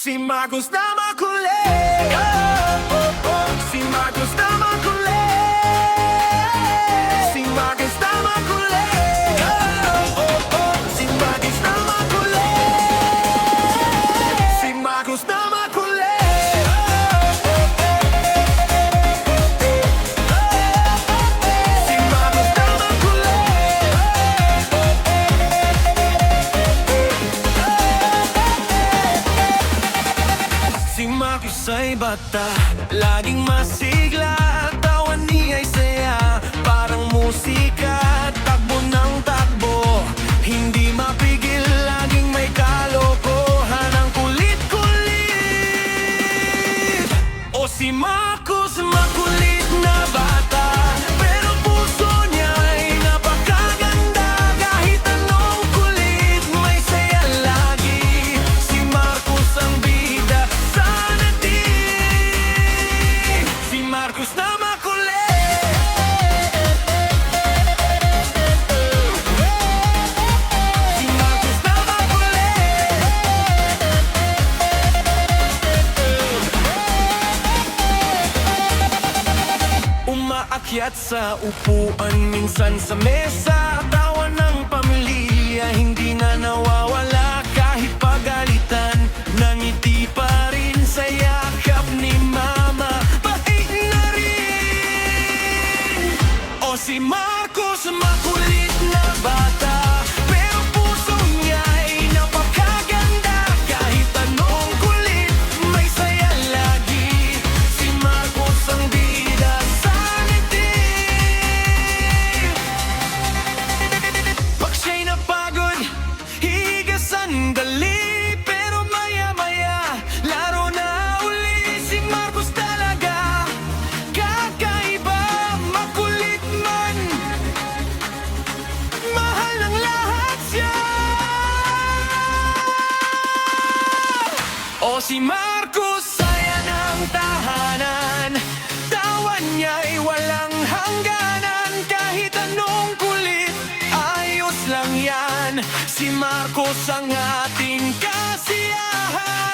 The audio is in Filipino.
Si Marcos na makulit, oh, oh, oh. Si Marcos na makulit. Si Marcos na makulit, oh, oh, oh. Si Marcos na makulit. Si Marcos na makulit, oh, oh, oh. Si Marcos na makulit. Si Marcos ay bata, laging masigla, tawa niya'y saya, parang musika, takbo ng takbo, hindi mapigil, laging may kalokohan, ang kulit-kulit. O si Marcos, makulit na bata, pero puso niya'y napakaganda, kahit anong kulit, may saya lagi. Si Marcos ang bida sa natin. Si Marcos na makulit. Si Marcos na makulit. Umaakyat sa upuan, minsan sa mesa, tawa ng pamilya, hindi na nawawala kahit pagalitan, nangiti pa rin sa yakap ni mama, pait na rin. O si Marcos, makulit na bata, pero puso niya'y napakaganda, kahit anong kulit, may saya lagi. Si Marcos ang bida sa ngiti. Pag siya'y napagod, higa sandali, pero maya-maya, laro na uli. Si Marcos talaga, kakaiba, makulit man, mahal ng lahat siya. O si Marcos, saya ng tahanan, tawa niya'y walang hangganan, kahit anong kulit, ayos lang yan. Si Marcos ang ating kasiyahan.